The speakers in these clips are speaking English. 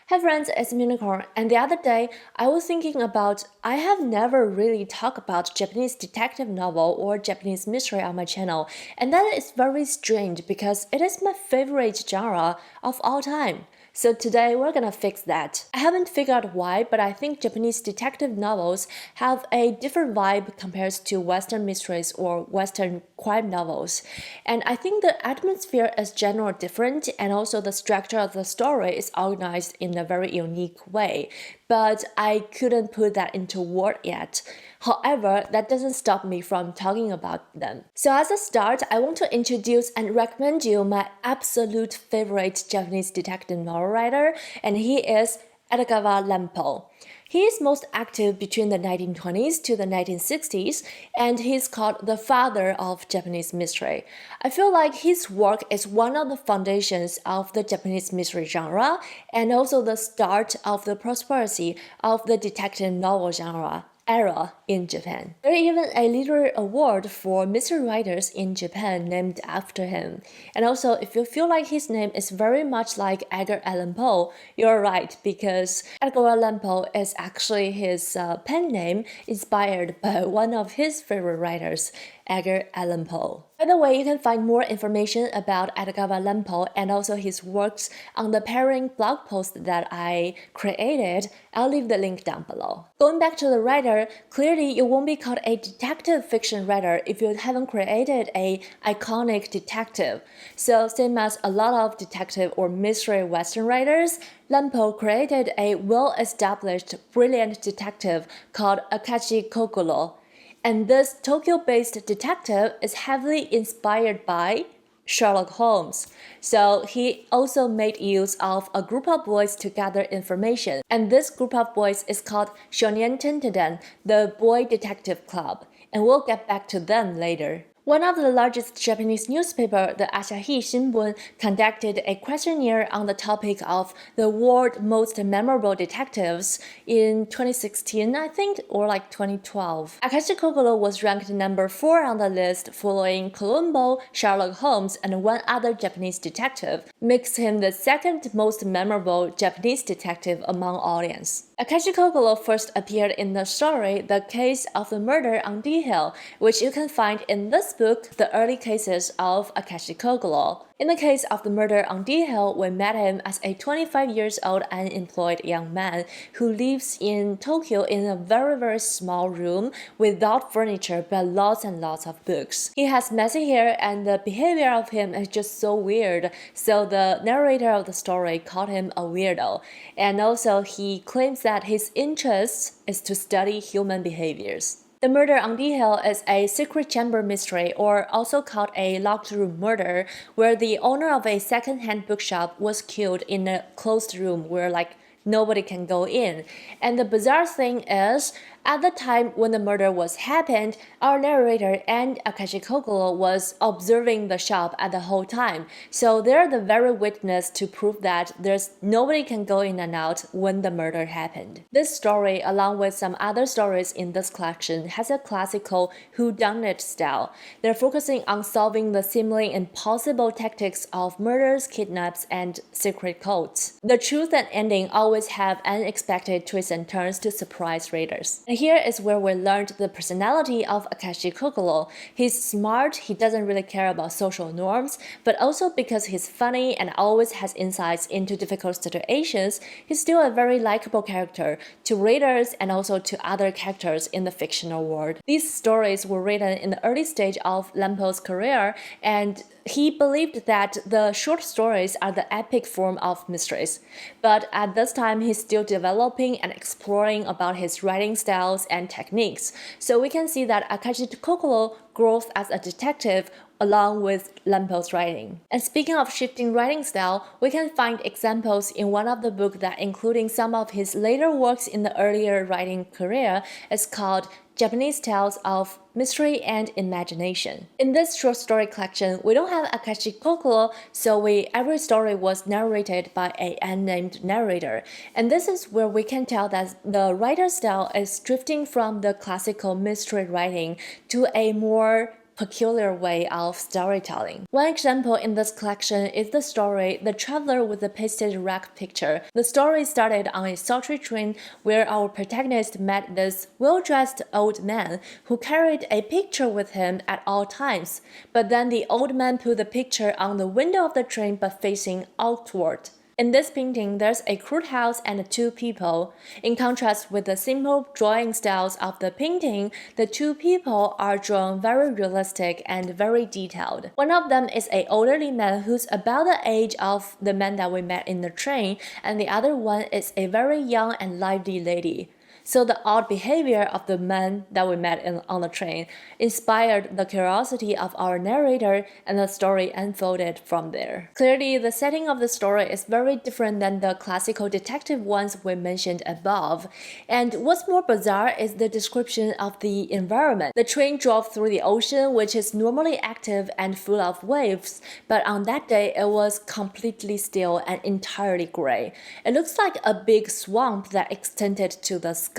Hi friends, it's Unicorn, and the other day I was thinking about I have never really talked about Japanese detective novel or Japanese mystery on my channel, and that is very strange because it is my favorite genre of all time. So today we're gonna fix that. I haven't figured out why, but I think Japanese detective novels have a different vibe compared to Western mysteries or Western crime novels. And I think the atmosphere is generally different, and also the structure of the story is organized in a very unique way. But I couldn't put that into word yet. However, that doesn't stop me from talking about them. So as a start, I want to introduce and recommend you my absolute favorite Japanese detective novel writer, and he is Edogawa Ranpo. He is most active between the 1920s to the 1960s, and he's called the father of Japanese mystery. I feel like his work is one of the foundations of the Japanese mystery genre, and also the start of the prosperity of the detective novel genre era in Japan. There is even a literary award for mystery writers in Japan named after him. And also, if you feel like his name is very much like Edgar Allan Poe, you're right, because Edgar Allan Poe is actually his pen name inspired by one of his favorite writers, Edgar Allan Poe. By the way, you can find more information about Edogawa Ranpo and also his works on the pairing blog post that I created. I'll leave the link down below. Going back to the writer, clearly you won't be called a detective fiction writer if you haven't created an iconic detective. So same as a lot of detective or mystery Western writers, Ranpo created a well-established, brilliant detective called AKECHI KOGORO. And this Tokyo-based detective is heavily inspired by Sherlock Holmes. So he also made use of a group of boys to gather information. And this group of boys is called Shonen Tenten, the Boy Detective Club. And we'll get back to them later. One of the largest Japanese newspapers, the Asahi Shimbun, conducted a questionnaire on the topic of the world's most memorable detectives in 2016, I think, or like 2012. AKECHI KOGORO was ranked number 4 on the list, following Columbo, Sherlock Holmes, and one other Japanese detective, makes him the second most memorable Japanese detective among audience. AKECHI KOGORO first appeared in the story The Case of the Murder on D Hill, which you can find in this book, The Early Cases of AKECHI KOGORO. In the case of the murder on D Hill, we met him as a 25-year-old unemployed young man who lives in Tokyo in a very small room without furniture but lots and lots of books. He has messy hair and the behavior of him is just so weird, so the narrator of the story called him a weirdo. And also he claims that his interest is to study human behaviors. The Murder on D Hill is a secret chamber mystery, or also called a locked room murder, where the owner of a second-hand bookshop was killed in a closed room where nobody can go in. And the bizarre thing is, at the time when the murder was happened, our narrator and AKECHI KOGORO was observing the shop at the whole time. So they're the very witness to prove that nobody can go in and out when the murder happened. This story, along with some other stories in this collection, has a classical whodunit style. They're focusing on solving the seemingly impossible tactics of murders, kidnaps, and secret codes. The truth and ending always have unexpected twists and turns to surprise readers. And here is where we learned the personality of AKECHI KOGORO. He's smart, he doesn't really care about social norms, but also because he's funny and always has insights into difficult situations, he's still a very likable character to readers and also to other characters in the fictional world. These stories were written in the early stage of Ranpo's career, and he believed that the short stories are the epic form of mysteries. But at this time, he's still developing and exploring about his writing styles and techniques. So we can see that AKECHI KOGORO grows as a detective along with Ranpo's writing. And speaking of shifting writing style, we can find examples in one of the books that including some of his later works in the earlier writing career is called Japanese Tales of Mystery and Imagination. In this short story collection, we don't have AKECHI KOGORO, so every story was narrated by an unnamed narrator. And this is where we can tell that the writer style is drifting from the classical mystery writing to a more peculiar way of storytelling. One example in this collection is the story The Traveler with the Pasted Rack Picture. The story started on a sultry train where our protagonist met this well-dressed old man who carried a picture with him at all times, but then the old man put the picture on the window of the train but facing outward. In this painting, there's a crude house and two people. In contrast with the simple drawing styles of the painting, the two people are drawn very realistic and very detailed. One of them is an elderly man who's about the age of the man that we met in the train, and the other one is a very young and lively lady. So the odd behavior of the man that we met on the train inspired the curiosity of our narrator, and the story unfolded from there. Clearly, the setting of the story is very different than the classical detective ones we mentioned above. And what's more bizarre is the description of the environment. The train drove through the ocean, which is normally active and full of waves, but on that day it was completely still and entirely gray. It looks like a big swamp that extended to the sky,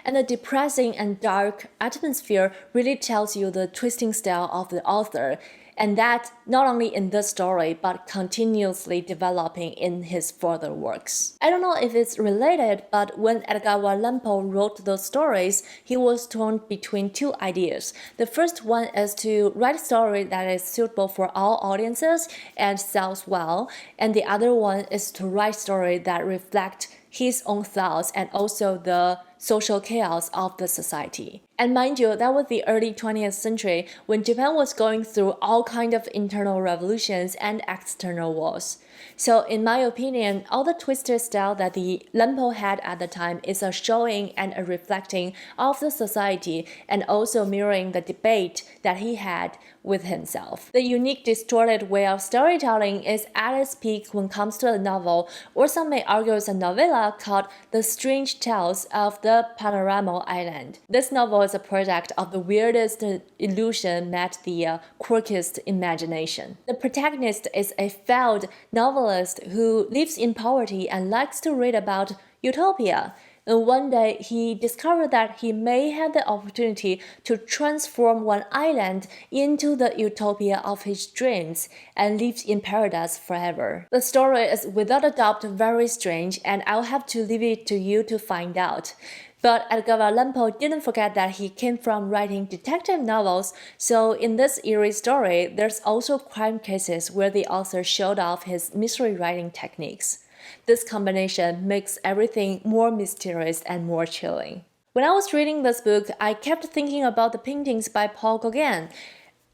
and the depressing and dark atmosphere really tells you the twisting style of the author, and that not only in this story but continuously developing in his further works. I don't know if it's related, but when Edogawa Ranpo wrote those stories, he was torn between two ideas. The first one is to write a story that is suitable for all audiences and sells well, and the other one is to write stories that reflect his own thoughts and also the social chaos of the society. And mind you, that was the early 20th century when Japan was going through all kinds of internal revolutions and external wars. So in my opinion, all the twisted style that the Ranpo had at the time is a showing and a reflecting of the society, and also mirroring the debate that he had with himself. The unique distorted way of storytelling is at its peak when it comes to a novel, or some may argue it's a novella, called The Strange Tales of the Panorama Island. This novel is a product of the weirdest illusion met the quirkiest imagination. The protagonist is a failed novelist who lives in poverty and likes to read about utopia. And one day he discovered that he may have the opportunity to transform one island into the utopia of his dreams and live in paradise forever. The story is without a doubt very strange, and I'll have to leave it to you to find out. But Edogawa Ranpo didn't forget that he came from writing detective novels, so in this eerie story, there's also crime cases where the author showed off his mystery writing techniques. This combination makes everything more mysterious and more chilling. When I was reading this book, I kept thinking about the paintings by Paul Gauguin,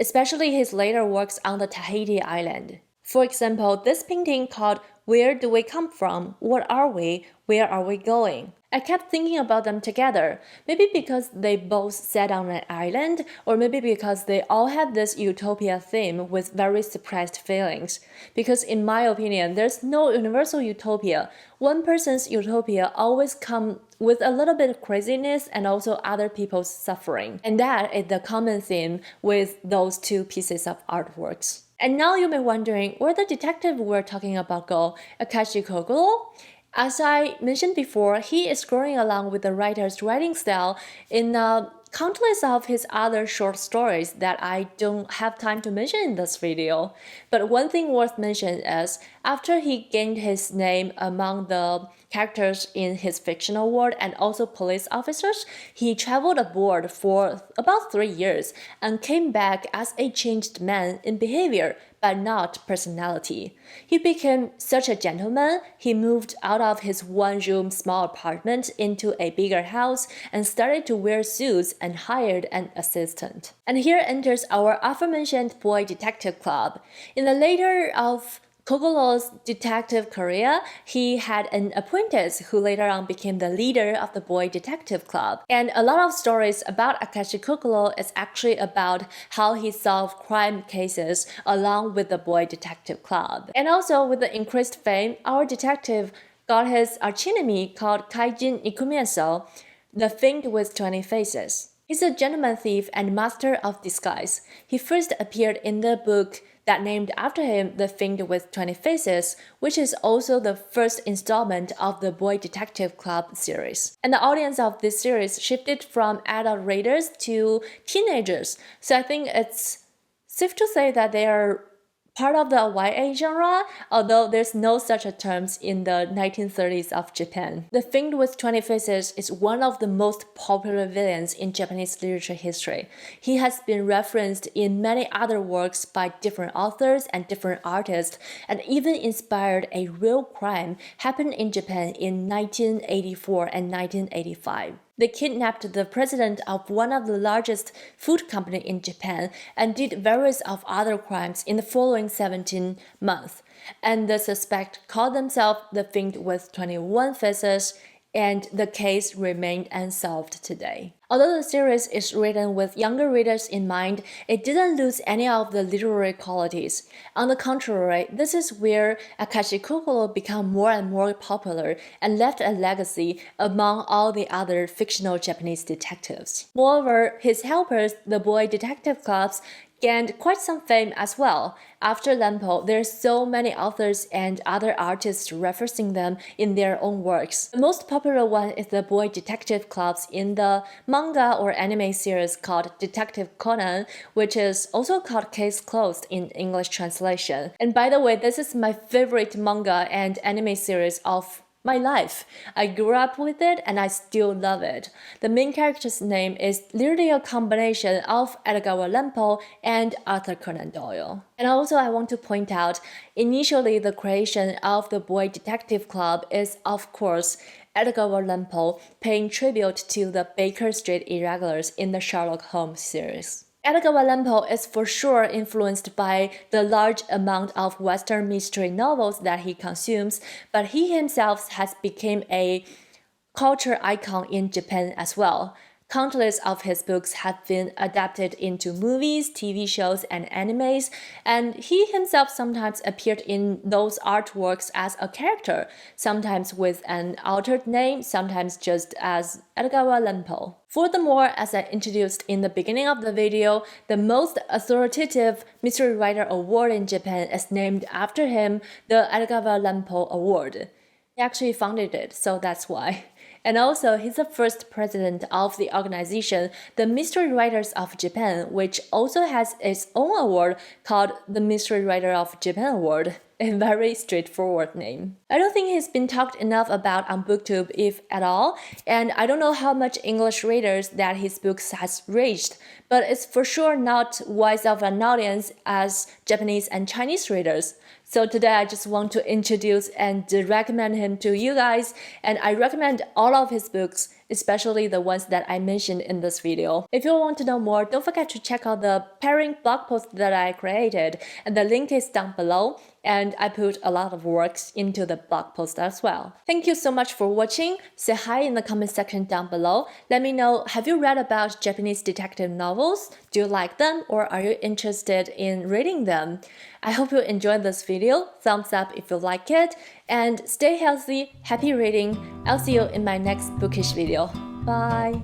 especially his later works on the Tahiti island. For example, this painting called Where Do We Come From? What Are We? Where Are We Going? I kept thinking about them together, maybe because they both sat on an island, or maybe because they all had this utopia theme with very suppressed feelings. Because in my opinion, there's no universal utopia. One person's utopia always comes with a little bit of craziness and also other people's suffering. And that is the common theme with those two pieces of artworks. And now you may be wondering where the detective we're talking about go, AKECHI KOGORO? As I mentioned before, he is growing along with the writer's writing style in countless of his other short stories that I don't have time to mention in this video. But one thing worth mentioning is, after he gained his name among the characters in his fictional world and also police officers, he traveled abroad for about 3 years and came back as a changed man in behavior, but not personality. He became such a gentleman, he moved out of his one-room small apartment into a bigger house and started to wear suits and hired an assistant. And here enters our aforementioned boy detective club. In the later of KOGORO's detective career, he had an apprentice who later on became the leader of the Boy Detective Club. And a lot of stories about AKECHI KOGORO is actually about how he solved crime cases along with the Boy Detective Club. And also with the increased fame, our detective got his archenemy called Kaijin Ikumeso, the Fiend with 20 Faces. He's a gentleman thief and master of disguise. He first appeared in the book that named after him the Fiend with 20 Faces, which is also the first installment of the Boy Detective Club series. And the audience of this series shifted from adult readers to teenagers, so I think it's safe to say that they are part of the YA genre, although there's no such a term in the 1930s of Japan. The Fiend with 20 Faces is one of the most popular villains in Japanese literature history. He has been referenced in many other works by different authors and different artists, and even inspired a real crime happened in Japan in 1984 and 1985. They kidnapped the president of one of the largest food companies in Japan and did various of other crimes in the following 17 months. And the suspect called themselves the Fiend with 21 Faces, and the case remained unsolved today. Although the series is written with younger readers in mind, it didn't lose any of the literary qualities. On the contrary, this is where AKECHI KOGORO became more and more popular and left a legacy among all the other fictional Japanese detectives. Moreover, his helpers, the Boy Detective Clubs, gained quite some fame as well. After Ranpo, there's so many authors and other artists referencing them in their own works. The most popular one is the Boy Detective Clubs in the manga or anime series called Detective Conan, which is also called Case Closed in English translation. And by the way, this is my favorite manga and anime series of my life. I grew up with it and I still love it. The main character's name is literally a combination of Edogawa Ranpo and Arthur Conan Doyle. And also I want to point out, initially the creation of the Boy Detective Club is of course Edogawa Ranpo paying tribute to the Baker Street Irregulars in the Sherlock Holmes series. Edogawa Ranpo is for sure influenced by the large amount of Western mystery novels that he consumes, but he himself has become a culture icon in Japan as well. Countless of his books have been adapted into movies, TV shows, and animes, and he himself sometimes appeared in those artworks as a character, sometimes with an altered name, sometimes just as Edogawa Ranpo. Furthermore, as I introduced in the beginning of the video, the most authoritative mystery writer award in Japan is named after him, the Edogawa Ranpo Award. He actually founded it, so that's why. And also, he's the first president of the organization, the Mystery Writers of Japan, which also has its own award called the Mystery Writer of Japan Award. A very straightforward name. I don't think he's been talked enough about on BookTube, if at all, and I don't know how much English readers that his books has reached, but it's for sure not wise of an audience as Japanese and Chinese readers. So today I just want to introduce and recommend him to you guys, and I recommend all of his books, especially the ones that I mentioned in this video. If you want to know more, don't forget to check out the pairing blog post that I created, and the link is down below, and I put a lot of works into the blog post as well. Thank you so much for watching. Say hi in the comment section down below. Let me know, have you read about Japanese detective novels? Do you like them, or are you interested in reading them? I hope you enjoyed this video. Thumbs up if you like it, and stay healthy, happy reading. I'll see you in my next bookish video. Bye!